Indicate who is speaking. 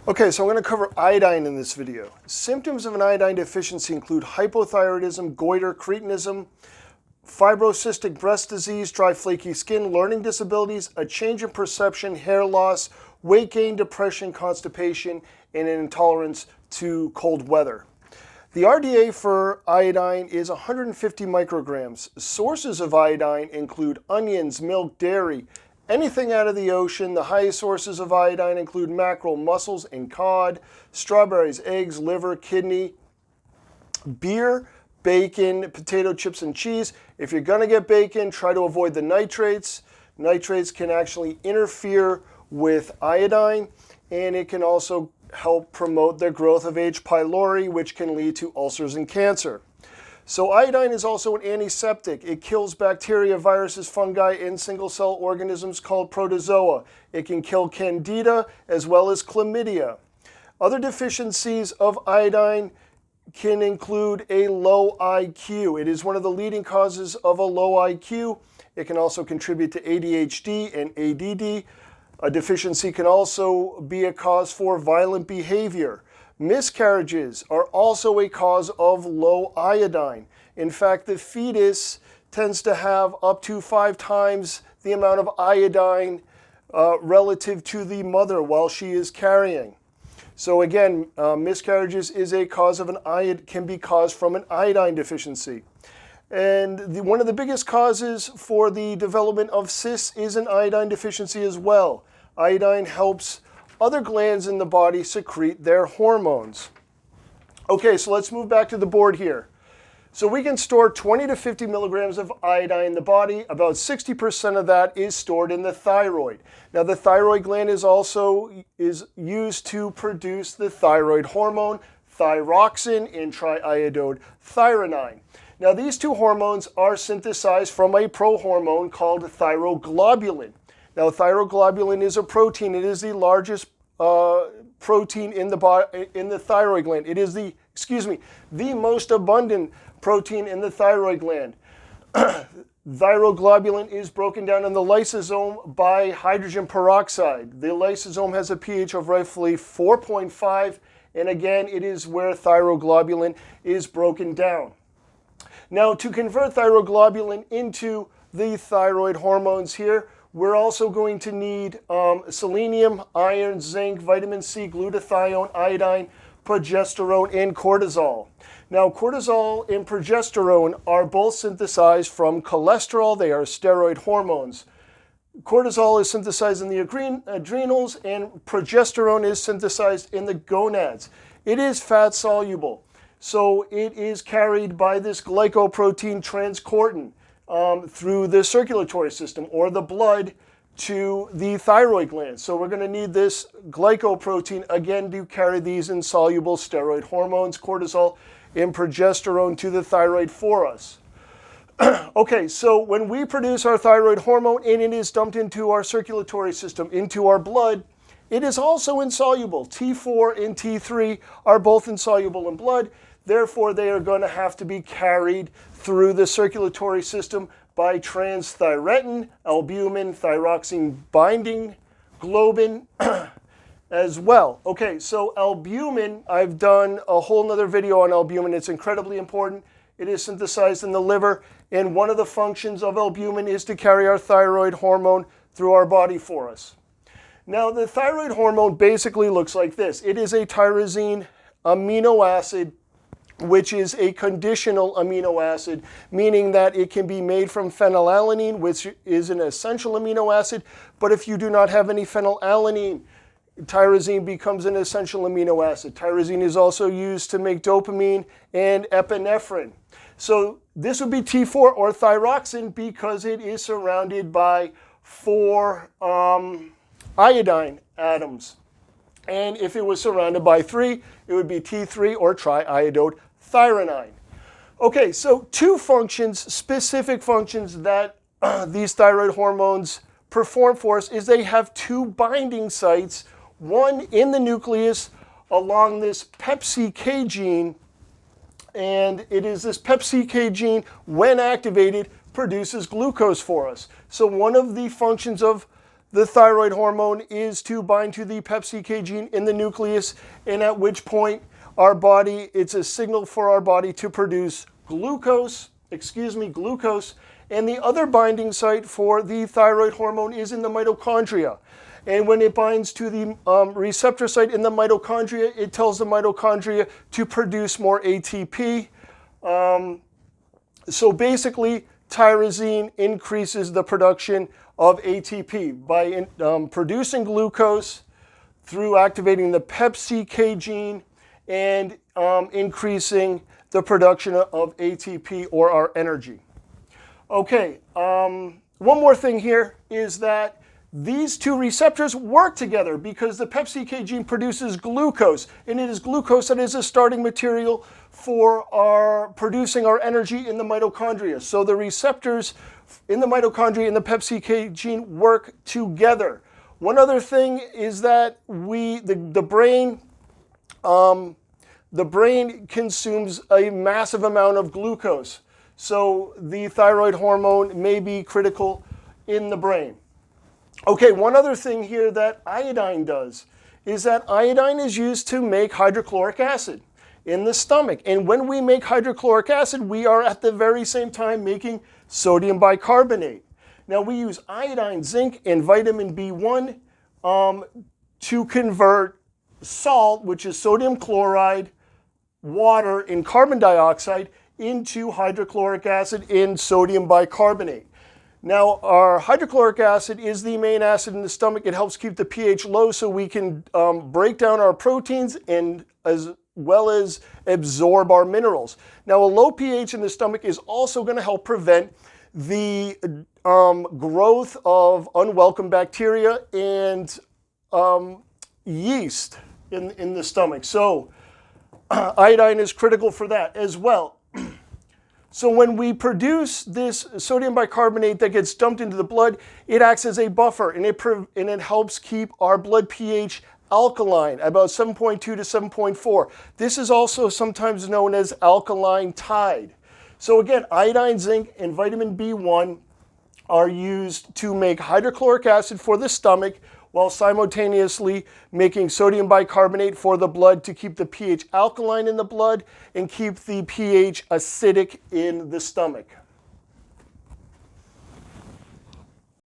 Speaker 1: Okay, so I'm going to cover iodine in this video. Symptoms of an iodine deficiency include hypothyroidism, goiter, cretinism, fibrocystic breast disease, dry flaky skin, learning disabilities, a change in perception, hair loss, weight gain, depression, constipation, and an intolerance to cold weather. The RDA for iodine is 150 micrograms. Sources of iodine include onions, milk, dairy, anything out of the ocean. The highest sources of iodine include mackerel, mussels, and cod, strawberries, eggs, liver, kidney, beer, bacon, potato chips, and cheese. If you're going to get bacon, try to avoid the nitrates. Nitrates can actually interfere with iodine, and it can also help promote the growth of H. pylori, which can lead to ulcers and cancer. So iodine is also an antiseptic. It kills bacteria, viruses, fungi, and single-cell organisms called protozoa. It can kill candida as well as chlamydia. Other deficiencies of iodine can include a low IQ. It is one of the leading causes of a low IQ. It can also contribute to ADHD and ADD. A deficiency can also be a cause for violent behavior. Miscarriages are also a cause of low iodine. In fact, the fetus tends to have up to 5 times the amount of iodine relative to the mother while she is carrying. So again, miscarriages is a cause of can be caused from an iodine deficiency. And one of the biggest causes for the development of cysts is an iodine deficiency as well. Iodine helps other glands in the body secrete their hormones. Okay, so let's move back to the board here. So we can store 20 to 50 milligrams of iodine in the body. About 60% of that is stored in the thyroid. Now the thyroid gland is used to produce the thyroid hormone, thyroxine, and triiodothyronine. Now these two hormones are synthesized from a pro-hormone called Thyroglobulin. Now, thyroglobulin is a protein. It is the largest protein in the thyroid gland. It is the most abundant protein in the thyroid gland. Thyroglobulin is broken down in the lysosome by hydrogen peroxide. The lysosome has a pH of roughly 4.5, and again, it is where thyroglobulin is broken down. Now, to convert thyroglobulin into the thyroid hormones here, we're also going to need selenium, iron, zinc, vitamin C, glutathione, iodine, progesterone, and cortisol. Now, cortisol and progesterone are both synthesized from cholesterol. They are steroid hormones. Cortisol is synthesized in the adrenals, and progesterone is synthesized in the gonads. It is fat soluble, so it is carried by this glycoprotein transportin through the circulatory system or the blood to the thyroid gland. So we're going to need this glycoprotein again to carry these insoluble steroid hormones, cortisol and progesterone, to the thyroid for us. Okay, so when we produce our thyroid hormone and it is dumped into our circulatory system, into our blood, it is also insoluble. T4 and T3 are both insoluble in blood. Therefore, they are going to have to be carried through the circulatory system by transthyretin, albumin, thyroxine binding globin as well. Okay, so albumin, I've done a whole nother video on albumin. It's incredibly important. It is synthesized in the liver, and one of the functions of albumin is to carry our thyroid hormone through our body for us. Now, the thyroid hormone basically looks like this. It is a tyrosine amino acid, which is a conditional amino acid, meaning that it can be made from phenylalanine, which is an essential amino acid. But if you do not have any phenylalanine, tyrosine becomes an essential amino acid. Tyrosine is also used to make dopamine and epinephrine. So this would be T4 or thyroxine because it is surrounded by 4 iodine atoms. And if it was surrounded by 3, it would be T3 or triiodothyronine. Okay, so 2 functions, specific functions that these thyroid hormones perform for us is they have 2 binding sites, one in the nucleus along this PepCK gene, and it is this PepCK gene, when activated, produces glucose for us. So one of the functions of the thyroid hormone is to bind to the PEPCK gene in the nucleus, and at which point it's a signal for our body to produce glucose, and the other binding site for the thyroid hormone is in the mitochondria. And when it binds to the receptor site in the mitochondria, it tells the mitochondria to produce more ATP. So basically, tyrosine increases the production of ATP by producing glucose through activating the PEPCK gene and increasing the production of ATP, or our energy. Okay, one more thing here is that these two receptors work together because the PEPCK gene produces glucose, and it is glucose that is a starting material for producing our energy in the mitochondria. So the receptors in the mitochondria and the PEPCK gene work together. One other thing is that the brain consumes a massive amount of glucose. So the thyroid hormone may be critical in the brain. Okay, one other thing here that iodine does is that iodine is used to make hydrochloric acid in the stomach. And when we make hydrochloric acid, we are at the very same time making sodium bicarbonate. Now we use iodine, zinc, and vitamin B1 to convert salt, which is sodium chloride, water, and carbon dioxide, into hydrochloric acid in sodium bicarbonate. Now, our hydrochloric acid is the main acid in the stomach. It helps keep the pH low so we can break down our proteins and as well as absorb our minerals. Now, a low pH in the stomach is also going to help prevent the growth of unwelcome bacteria and yeast in the stomach. So, iodine is critical for that as well. So when we produce this sodium bicarbonate that gets dumped into the blood, it acts as a buffer, and it helps keep our blood pH alkaline, about 7.2 to 7.4. This is also sometimes known as alkaline tide. So again, iodine, zinc, and vitamin B1 are used to make hydrochloric acid for the stomach, while simultaneously making sodium bicarbonate for the blood to keep the pH alkaline in the blood and keep the pH acidic in the stomach.